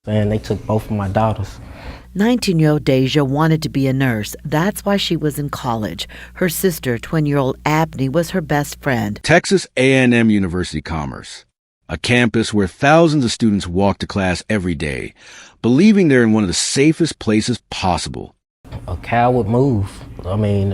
And they took both of my daughters. 19-year-old Deja wanted to be a nurse. That's why she was in college. Her sister, 20-year-old Abbaney, was her best friend. Texas A&M University Commerce, a campus where thousands of students walk to class every day, believing they're in one of the safest places possible. A cow would move. I mean,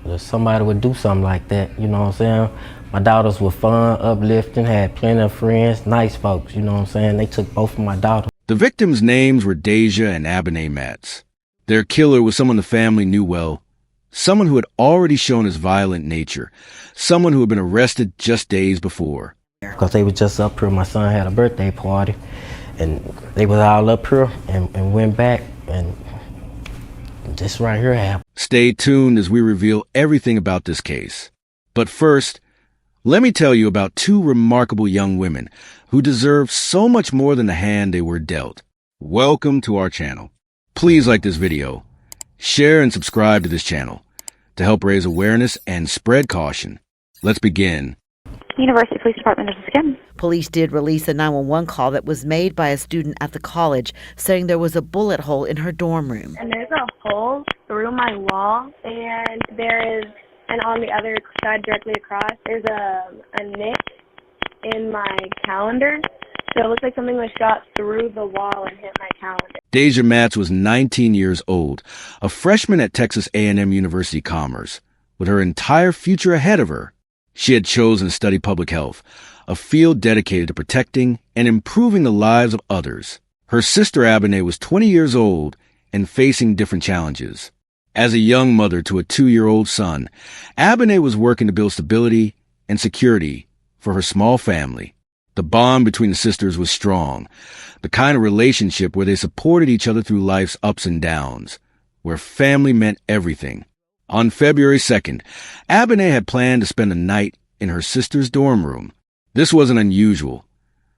if somebody would do something like that, you know what I'm saying? My daughters were fun, uplifting, had plenty of friends, nice folks, you know what I'm saying? They took both of my daughters. The victims' names were Deja and Abbaney Matz. Their killer was someone the family knew well, someone who had already shown his violent nature, someone who had been arrested just days before. Because they were just up here, my son had a birthday party, and they was all up here and went back, and this right here happened. Stay tuned as we reveal everything about this case. But first, let me tell you about two remarkable young women who deserve so much more than the hand they were dealt. Welcome to our channel. Please like this video, share and subscribe to this channel to help raise awareness and spread caution. Let's begin. University Police Department, this is Kim. Police did release a 911 call that was made by a student at the college saying there was a bullet hole in her dorm room. And there's a hole through my wall, and and on the other side directly across, there's a nick in my calendar. So it looks like something was shot through the wall and hit my calendar. Deja Matz was 19 years old, a freshman at Texas A&M University Commerce, with her entire future ahead of her. She had chosen to study public health, a field dedicated to protecting and improving the lives of others. Her sister Abbaney was 20 years old and facing different challenges. As a young mother to a 2-year-old son, Abbaney was working to build stability and security for her small family. The bond between the sisters was strong, the kind of relationship where they supported each other through life's ups and downs, where family meant everything. On February 2nd, Abbaney had planned to spend the night in her sister's dorm room. This wasn't unusual.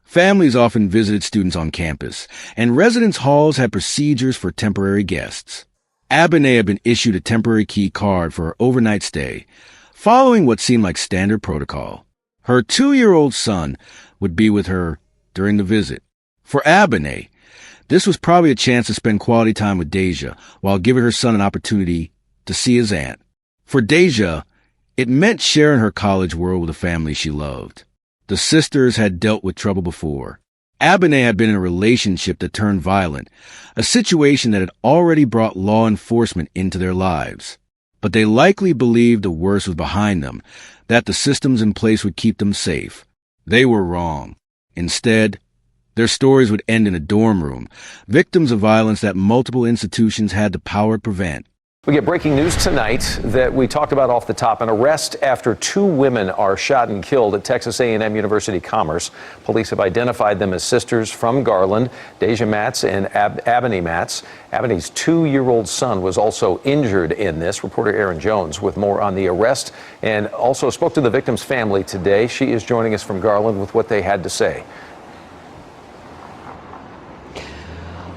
Families often visited students on campus, and residence halls had procedures for temporary guests. Abbaney had been issued a temporary key card for her overnight stay, following what seemed like standard protocol. Her 2-year-old son would be with her during the visit. For Abbaney, this was probably a chance to spend quality time with Deja while giving her son an opportunity to see his aunt. For Deja, it meant sharing her college world with a family she loved. The sisters had dealt with trouble before. Abbaney had been in a relationship that turned violent, a situation that had already brought law enforcement into their lives. But they likely believed the worst was behind them, that the systems in place would keep them safe. They were wrong. Instead, their stories would end in a dorm room, victims of violence that multiple institutions had the power to prevent. We get breaking news tonight that we talked about off the top. An arrest after 2 women are shot and killed at Texas A&M University Commerce. Police have identified them as sisters from Garland, Deja Matz and Abbaney Matz. Abbaney's 2-year-old son was also injured in this. Reporter Aaron Jones with more on the arrest and also spoke to the victim's family today. She is joining us from Garland with what they had to say.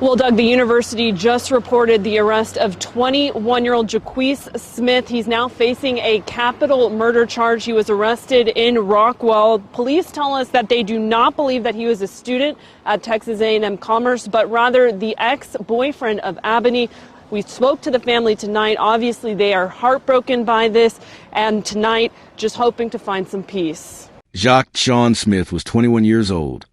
Well, Doug, the university just reported the arrest of 21-year-old Jaquise Smith. He's now facing a capital murder charge. He was arrested in Rockwell. Police tell us that they do not believe that he was a student at Texas A&M Commerce, but rather the ex-boyfriend of Abbaney. We spoke to the family tonight. Obviously, they are heartbroken by this, and tonight just hoping to find some peace. Jacques Sean Smith was 21 years old,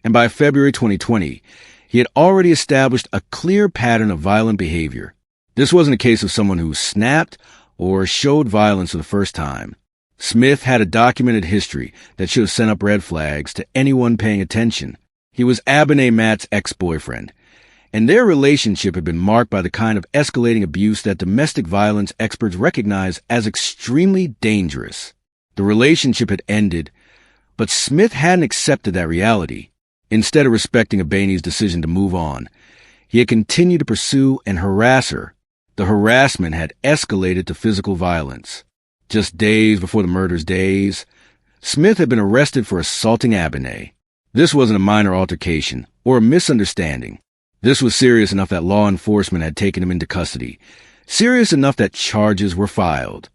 and by February 2020, he had already established a clear pattern of violent behavior. This wasn't a case of someone who snapped or showed violence for the first time. Smith had a documented history that should have sent up red flags to anyone paying attention. He was Abbaney Matz's ex-boyfriend, and their relationship had been marked by the kind of escalating abuse that domestic violence experts recognize as extremely dangerous. The relationship had ended, but Smith hadn't accepted that reality. Instead of respecting Abbaney's decision to move on, he had continued to pursue and harass her. The harassment had escalated to physical violence. Just days before the murder's days, Smith had been arrested for assaulting Abbaney. This wasn't a minor altercation or a misunderstanding. This was serious enough that law enforcement had taken him into custody, serious enough that charges were filed.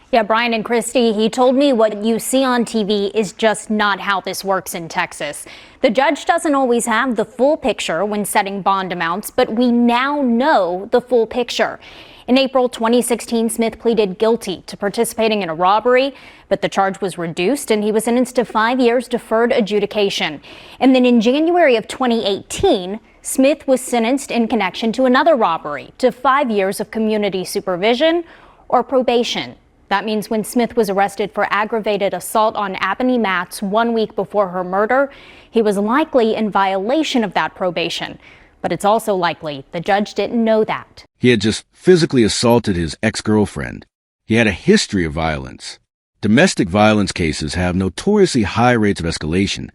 Yeah, Brian and Christy, he told me what you see on TV is just not how this works in Texas. The judge doesn't always have the full picture when setting bond amounts, but we now know the full picture. In April 2016, Smith pleaded guilty to participating in a robbery, but the charge was reduced and he was sentenced to 5 years deferred adjudication. And then in January of 2018, Smith was sentenced in connection to another robbery to 5 years of community supervision or probation. That means when Smith was arrested for aggravated assault on Abbaney Matz 1 week before her murder, he was likely in violation of that probation. But it's also likely the judge didn't know that. He had just physically assaulted his ex-girlfriend. He had a history of violence. Domestic violence cases have notoriously high rates of escalation,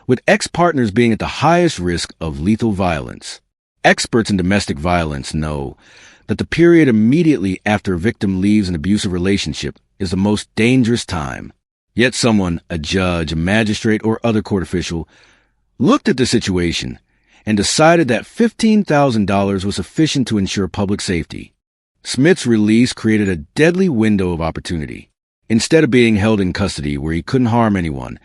with ex-partners being at the highest risk of lethal violence. Experts in domestic violence know that the period immediately after a victim leaves an abusive relationship is the most dangerous time. Yet someone, a judge, a magistrate, or other court official, looked at the situation and decided that $15,000 was sufficient to ensure public safety. Smith's release created a deadly window of opportunity. Instead of being held in custody where he couldn't harm anyone,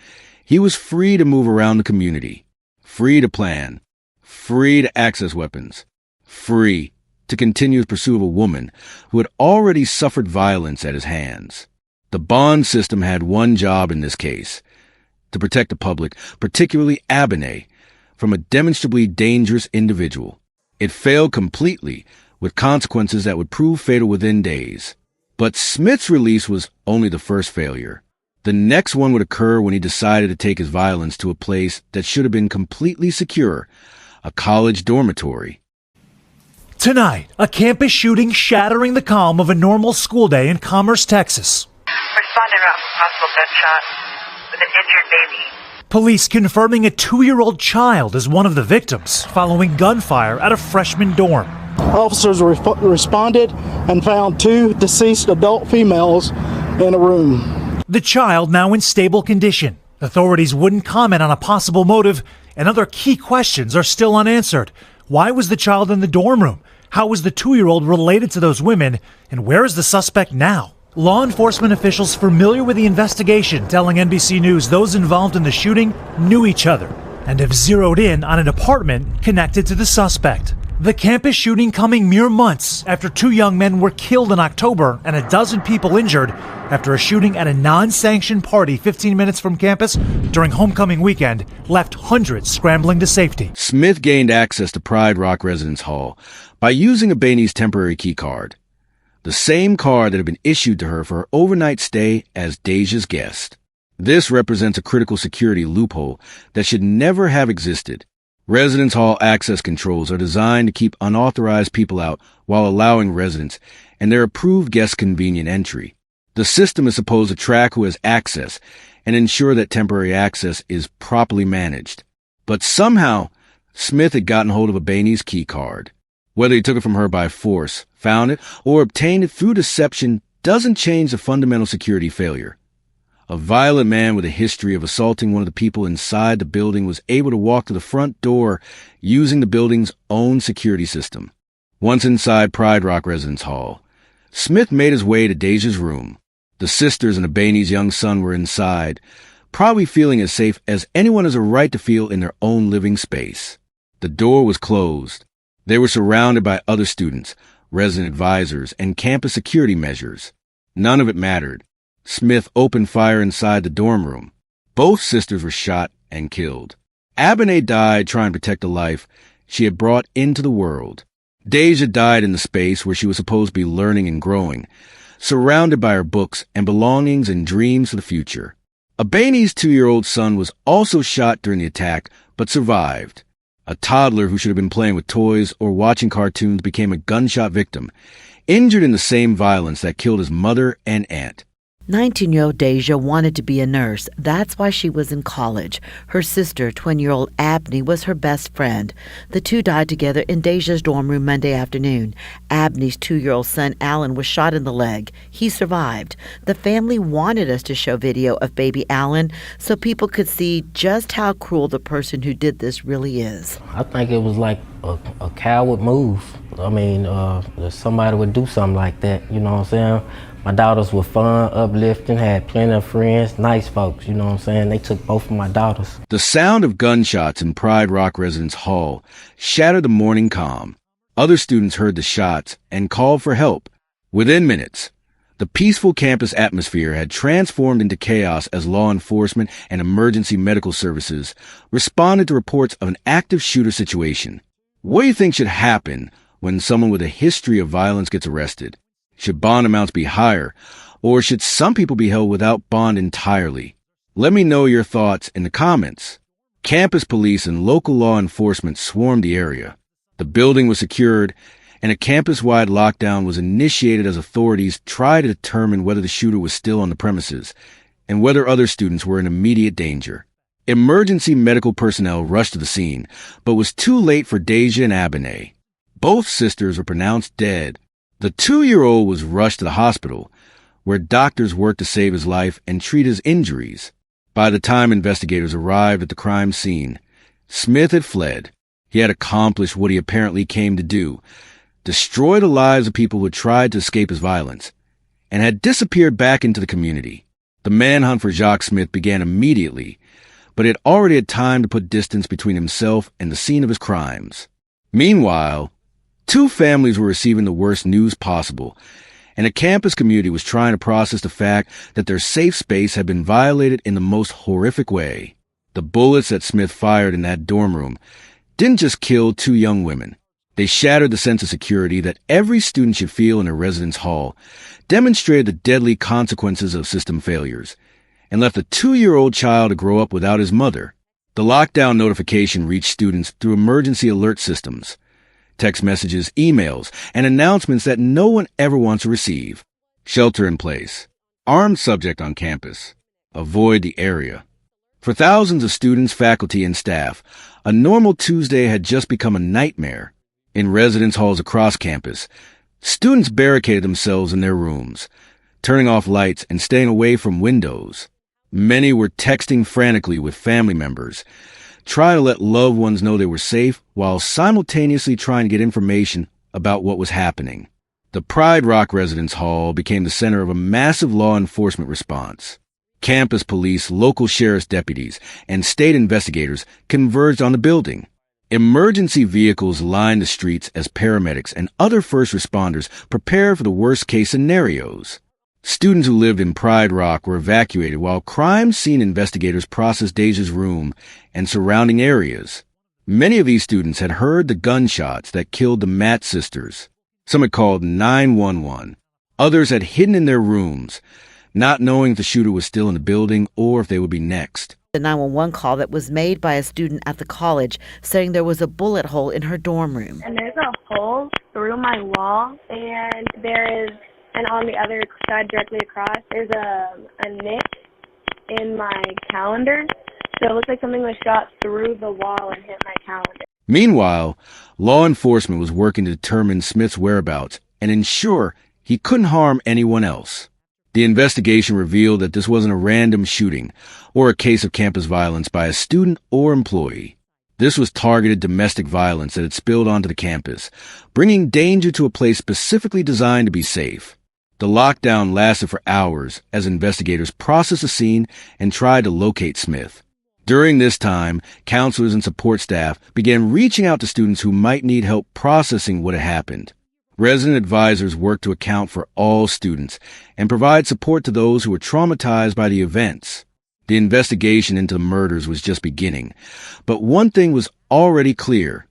he was free to move around the community, free to plan, free to access weapons, free to continue his pursuit of a woman who had already suffered violence at his hands. The bond system had one job in this case: to protect the public, particularly Abbaney, from a demonstrably dangerous individual. It failed completely, with consequences that would prove fatal within days. But Smith's release was only the first failure. The next one would occur when he decided to take his violence to a place that should have been completely secure: a college dormitory. Tonight, a campus shooting shattering the calm of a normal school day in Commerce, Texas. Responding about possible gunshot with an injured baby. Police confirming a 2-year-old child is one of the victims following gunfire at a freshman dorm. Officers responded and found 2 deceased adult females in a room. The child now in stable condition. Authorities wouldn't comment on a possible motive, and other key questions are still unanswered. Why was the child in the dorm room? How was the 2-year-old related to those women? And where is the suspect now? Law enforcement officials familiar with the investigation telling NBC News those involved in the shooting knew each other and have zeroed in on an apartment connected to the suspect. The campus shooting coming mere months after 2 young men were killed in October and a dozen people injured after a shooting at a non-sanctioned party 15 minutes from campus during homecoming weekend left hundreds scrambling to safety. Smith gained access to Pride Rock Residence Hall by using Abbaney's temporary key card, the same card that had been issued to her for her overnight stay as Deja's guest. This represents a critical security loophole that should never have existed. Residence hall access controls are designed to keep unauthorized people out while allowing residents and their approved guests convenient entry. The system is supposed to track who has access and ensure that temporary access is properly managed. But somehow, Smith had gotten hold of Abbaney's key card. Whether he took it from her by force, found it, or obtained it through deception doesn't change the fundamental security failure. A violent man with a history of assaulting one of the people inside the building was able to walk to the front door using the building's own security system. Once inside Pride Rock Residence Hall, Smith made his way to Deja's room. The sisters and Abbaney's young son were inside, probably feeling as safe as anyone has a right to feel in their own living space. The door was closed. They were surrounded by other students, resident advisors, and campus security measures. None of it mattered. Smith opened fire inside the dorm room. Both sisters were shot and killed. Abbaney died trying to protect the life she had brought into the world. Deja died in the space where she was supposed to be learning and growing, surrounded by her books and belongings and dreams for the future. Abbaney's 2-year-old son was also shot during the attack, but survived. A toddler who should have been playing with toys or watching cartoons became a gunshot victim, injured in the same violence that killed his mother and aunt. 19-year-old Deja wanted to be a nurse. That's why she was in college. Her sister, 20-year-old Abbaney, was her best friend. The two died together in Deja's dorm room Monday afternoon. Abbaney's 2-year-old son, Alan, was shot in the leg. He survived. The family wanted us to show video of baby Alan so people could see just how cruel the person who did this really is. I think it was like a coward move. I mean, somebody would do something like that, you know what I'm saying? My daughters were fun, uplifting, had plenty of friends, nice folks, you know what I'm saying? They took both of my daughters. The sound of gunshots in Pride Rock Residence Hall shattered the morning calm. Other students heard the shots and called for help. Within minutes, the peaceful campus atmosphere had transformed into chaos as law enforcement and emergency medical services responded to reports of an active shooter situation. What do you think should happen when someone with a history of violence gets arrested? Should bond amounts be higher, or should some people be held without bond entirely? Let me know your thoughts in the comments. Campus police and local law enforcement swarmed the area. The building was secured, and a campus-wide lockdown was initiated as authorities tried to determine whether the shooter was still on the premises and whether other students were in immediate danger. Emergency medical personnel rushed to the scene, but was too late for Deja and Abbaney. Both sisters were pronounced dead. The 2-year-old was rushed to the hospital, where doctors worked to save his life and treat his injuries. By the time investigators arrived at the crime scene, Smith had fled. He had accomplished what he apparently came to do, destroy the lives of people who had tried to escape his violence, and had disappeared back into the community. The manhunt for Jacques Smith began immediately, but he had already had time to put distance between himself and the scene of his crimes. Meanwhile, 2 families were receiving the worst news possible, and a campus community was trying to process the fact that their safe space had been violated in the most horrific way. The bullets that Smith fired in that dorm room didn't just kill 2 young women. They shattered the sense of security that every student should feel in a residence hall, demonstrated the deadly consequences of system failures, and left a 2-year-old child to grow up without his mother. The lockdown notification reached students through emergency alert systems, text messages, emails, and announcements that no one ever wants to receive. Shelter in place. Armed subject on campus. Avoid the area. For thousands of students, faculty, and staff, a normal Tuesday had just become a nightmare. In residence halls across campus, students barricaded themselves in their rooms, turning off lights and staying away from windows. Many were texting frantically with family members, trying to let loved ones know they were safe while simultaneously trying to get information about what was happening. The Pride Rock Residence Hall became the center of a massive law enforcement response. Campus police, local sheriff's deputies, and state investigators converged on the building. Emergency vehicles lined the streets as paramedics and other first responders prepared for the worst-case scenarios. Students who lived in Pride Rock were evacuated while crime scene investigators processed Deja's room and surrounding areas. Many of these students had heard the gunshots that killed the Matt sisters. Some had called 911. Others had hidden in their rooms, not knowing if the shooter was still in the building or if they would be next. The 911 call that was made by a student at the college saying there was a bullet hole in her dorm room. And there's a hole through my wall, and on the other side directly across, there's a nick in my calendar. So it looks like something was shot through the wall and hit my calendar. Meanwhile, law enforcement was working to determine Smith's whereabouts and ensure he couldn't harm anyone else. The investigation revealed that this wasn't a random shooting or a case of campus violence by a student or employee. This was targeted domestic violence that had spilled onto the campus, bringing danger to a place specifically designed to be safe. The lockdown lasted for hours as investigators processed the scene and tried to locate Smith. During this time, counselors and support staff began reaching out to students who might need help processing what had happened. Resident advisors worked to account for all students and provide support to those who were traumatized by the events. The investigation into the murders was just beginning, but one thing was already clear.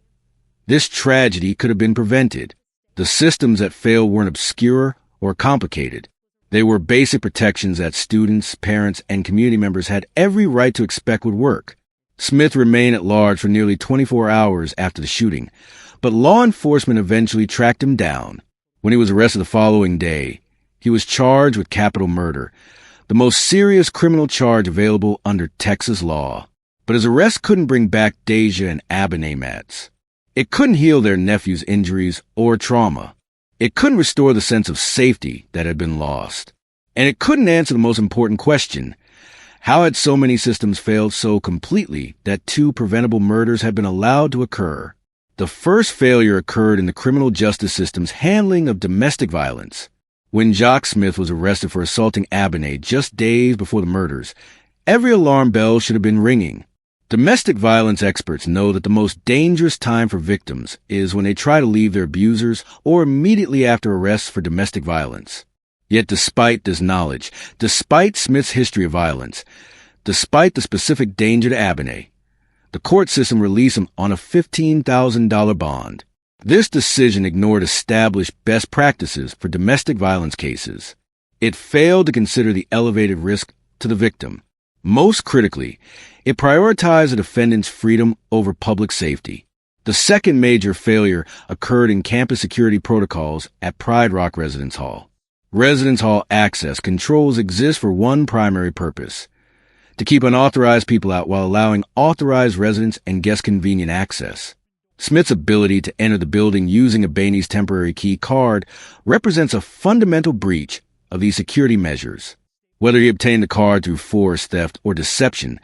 This tragedy could have been prevented. The systems that failed weren't obscure or complicated. They were basic protections that students, parents, and community members had every right to expect would work. Smith remained at large for nearly 24 hours after the shooting, but law enforcement eventually tracked him down. When he was arrested the following day, he was charged with capital murder, the most serious criminal charge available under Texas law. But his arrest couldn't bring back Deja and Abbaney Matts. It couldn't heal their nephew's injuries or trauma. It couldn't restore the sense of safety that had been lost. And it couldn't answer the most important question. How had so many systems failed so completely that 2 preventable murders had been allowed to occur? The first failure occurred in the criminal justice system's handling of domestic violence. When Jock Smith was arrested for assaulting Abbaney just days before the murders, every alarm bell should have been ringing. Domestic violence experts know that the most dangerous time for victims is when they try to leave their abusers or immediately after arrests for domestic violence. Yet despite this knowledge, despite Smith's history of violence, despite the specific danger to Abbaney, the court system released him on a $15,000 bond. This decision ignored established best practices for domestic violence cases. It failed to consider the elevated risk to the victim. Most critically, it prioritized the defendant's freedom over public safety. The second major failure occurred in campus security protocols at Pride Rock Residence Hall. Residence Hall access controls exist for one primary purpose: to keep unauthorized people out while allowing authorized residents and guests convenient access. Smith's ability to enter the building using Abbaney's temporary key card represents a fundamental breach of these security measures. Whether he obtained the card through force, theft, or deception,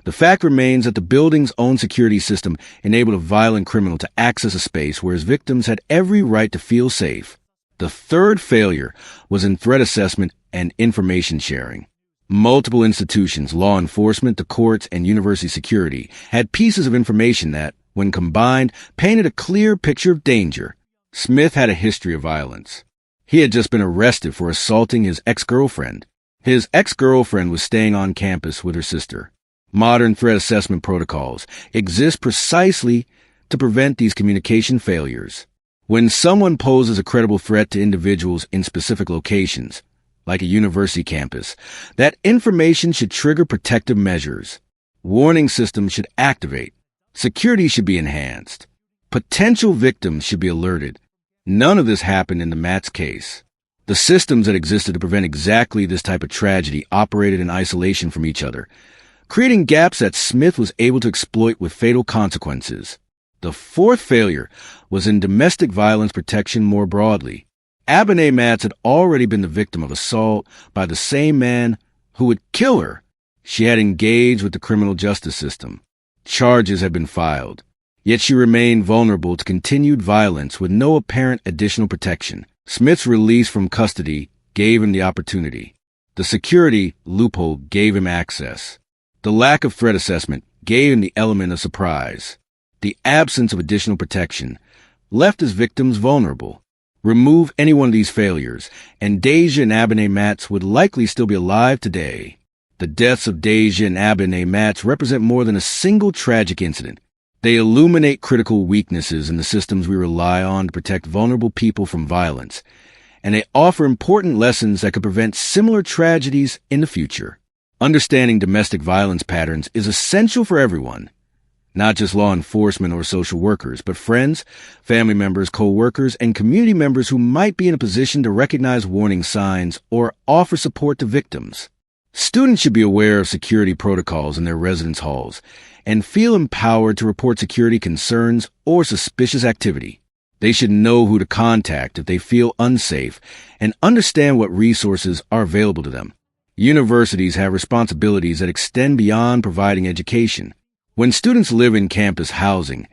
the fact remains that the building's own security system enabled a violent criminal to access a space where his victims had every right to feel safe. The third failure was in threat assessment and information sharing. Multiple institutions, law enforcement, the courts, and university security had pieces of information that, when combined, painted a clear picture of danger. Smith had a history of violence. He had just been arrested for assaulting his ex-girlfriend. His ex-girlfriend was staying on campus with her sister. Modern threat assessment protocols exist precisely to prevent these communication failures. When someone poses a credible threat to individuals in specific locations, like a university campus, that information should trigger protective measures. Warning systems should activate. Security should be enhanced. Potential victims should be alerted. None of this happened in the Matts case. The systems that existed to prevent exactly this type of tragedy operated in isolation from each other, creating gaps that Smith was able to exploit with fatal consequences. The fourth failure was in domestic violence protection more broadly. Abbaney Matts had already been the victim of assault by the same man who would kill her. She had engaged with the criminal justice system. Charges had been filed, yet she remained vulnerable to continued violence with no apparent additional protection. Smith's release from custody gave him the opportunity. The security loophole gave him access. The lack of threat assessment gave him the element of surprise. The absence of additional protection left his victims vulnerable. Remove any one of these failures, and Deja and Abbaney Matts would likely still be alive today. The deaths of Deja and Abbaney Matts represent more than a single tragic incident. They illuminate critical weaknesses in the systems we rely on to protect vulnerable people from violence, and they offer important lessons that could prevent similar tragedies in the future. Understanding domestic violence patterns is essential for everyone, not just law enforcement or social workers, but friends, family members, co-workers, and community members who might be in a position to recognize warning signs or offer support to victims. Students should be aware of security protocols in their residence halls and feel empowered to report security concerns or suspicious activity. They should know who to contact if they feel unsafe and understand what resources are available to them. Universities have responsibilities that extend beyond providing education. When students live in campus housing,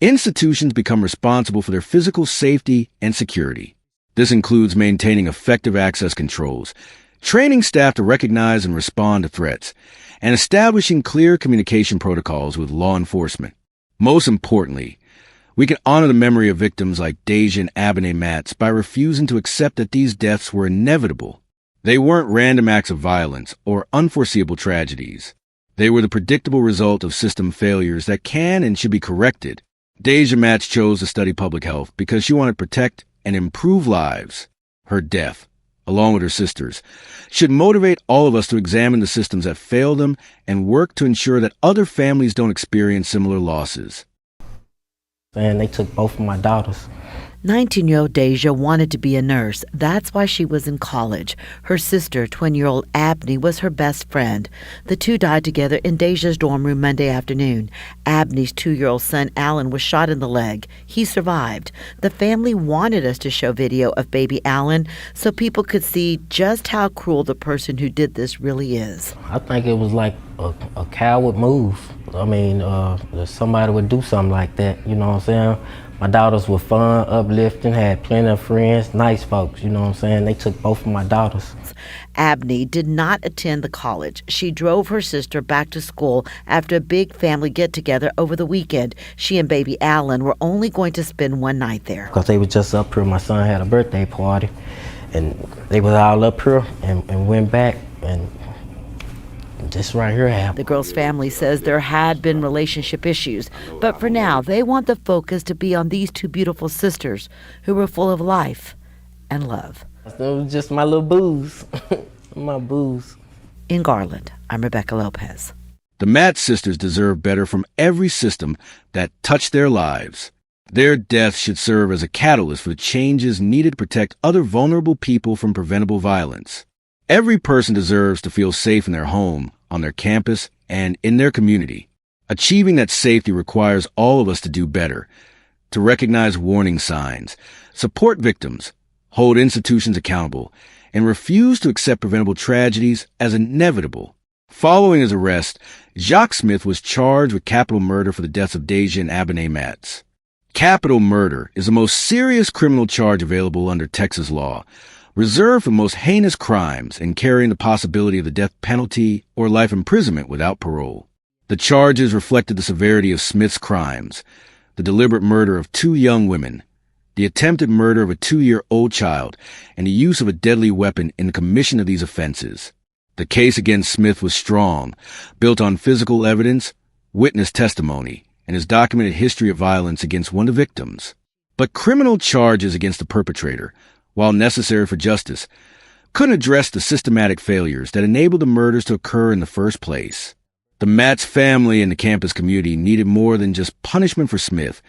institutions become responsible for their physical safety and security. This includes maintaining effective access controls, training staff to recognize and respond to threats, and establishing clear communication protocols with law enforcement. Most importantly, we can honor the memory of victims like Deja and Abbaney Matts by refusing to accept that these deaths were inevitable. They weren't random acts of violence or unforeseeable tragedies. They were the predictable result of system failures that can and should be corrected. Deja Matts chose to study public health because she wanted to protect and improve lives. Her death, along with her sisters, should motivate all of us to examine the systems that failed them and work to ensure that other families don't experience similar losses. And they took both of my daughters. 19-year-old Deja wanted to be a nurse. That's why she was in college. Her sister, 20-year-old Abbaney, was her best friend. The two died together in Deja's dorm room Monday afternoon. Abbaney's 2-year-old son, Alan, was shot in the leg. He survived. The family wanted us to show video of baby Alan so people could see just how cruel the person who did this really is. I think it was like a coward move. I mean, somebody would do something like that, you know what I'm saying? My daughters were fun, uplifting, had plenty of friends, nice folks, you know what I'm saying? They took both of my daughters. Abbaney did not attend the college. She drove her sister back to school after a big family get-together over the weekend. She and baby Alan were only going to spend one night there. Because they was just up here. My son had a birthday party, and they was all up here and went back, and this right here happened. The girl's family says there had been relationship issues, but for now, they want the focus to be on these two beautiful sisters who were full of life and love. It was just my little booze, my booze. In Garland, I'm Rebecca Lopez. The Matt sisters deserve better from every system that touched their lives. Their death should serve as a catalyst for the changes needed to protect other vulnerable people from preventable violence. Every person deserves to feel safe in their home, on their campus, and in their community. Achieving that safety requires all of us to do better, to recognize warning signs, support victims, hold institutions accountable, and refuse to accept preventable tragedies as inevitable. Following his arrest, Jacques Smith was charged with capital murder for the deaths of Deja and Abbaney Matz. Capital murder is the most serious criminal charge available under Texas law, reserved for the most heinous crimes and carrying the possibility of the death penalty or life imprisonment without parole. The charges reflected the severity of Smith's crimes, the deliberate murder of 2 young women, the attempted murder of a 2-year-old child, and the use of a deadly weapon in the commission of these offenses. The case against Smith was strong, built on physical evidence, witness testimony, and his documented history of violence against one of the victims. But criminal charges against the perpetrator, while necessary for justice, couldn't address the systematic failures that enabled the murders to occur in the first place. The Matz family and the campus community needed more than just punishment for Smith.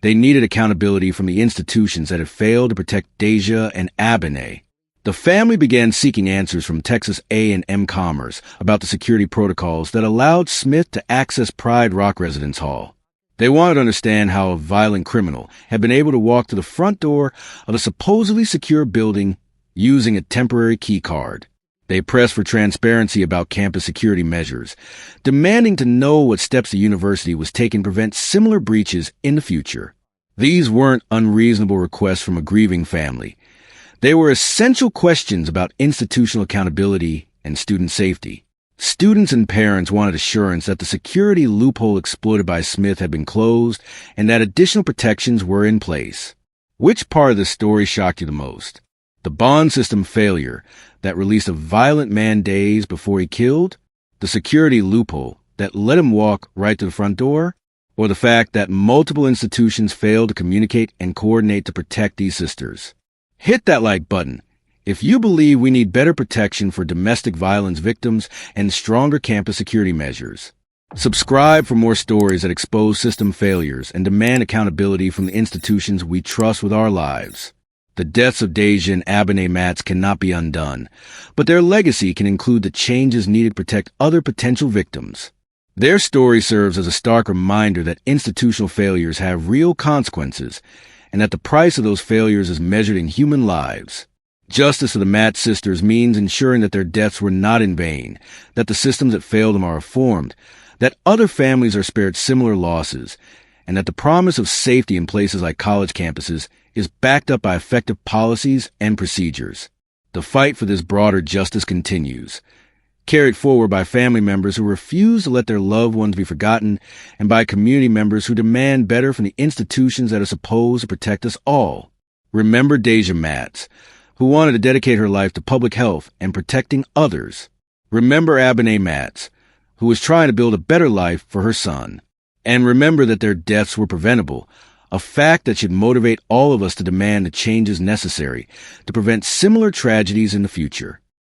They needed accountability from the institutions that had failed to protect Deja and Abbaney. The family began seeking answers from Texas A&M Commerce about the security protocols that allowed Smith to access Pride Rock Residence Hall. They wanted to understand how a violent criminal had been able to walk to the front door of a supposedly secure building using a temporary key card. They pressed for transparency about campus security measures, demanding to know what steps the university was taking to prevent similar breaches in the future. These weren't unreasonable requests from a grieving family. They were essential questions about institutional accountability and student safety. Students and parents wanted assurance that the security loophole exploited by Smith had been closed and that additional protections were in place. Which part of the story shocked you the most? The bond system failure that released a violent man days before he killed? The security loophole that let him walk right to the front door? Or the fact that multiple institutions failed to communicate and coordinate to protect these sisters? Hit that like button if you believe we need better protection for domestic violence victims and stronger campus security measures. Subscribe for more stories that expose system failures and demand accountability from the institutions we trust with our lives. The deaths of Deja and Abbaney Matz cannot be undone, but their legacy can include the changes needed to protect other potential victims. Their story serves as a stark reminder that institutional failures have real consequences and that the price of those failures is measured in human lives. Justice for the Matz sisters means ensuring that their deaths were not in vain, that the systems that failed them are reformed, that other families are spared similar losses, and that the promise of safety in places like college campuses is backed up by effective policies and procedures. The fight for this broader justice continues, carried forward by family members who refuse to let their loved ones be forgotten and by community members who demand better from the institutions that are supposed to protect us all. Remember Deja Matz, who wanted to dedicate her life to public health and protecting others. Remember Abbaney Matz, who was trying to build a better life for her son. And remember that their deaths were preventable, a fact that should motivate all of us to demand the changes necessary to prevent similar tragedies in the future.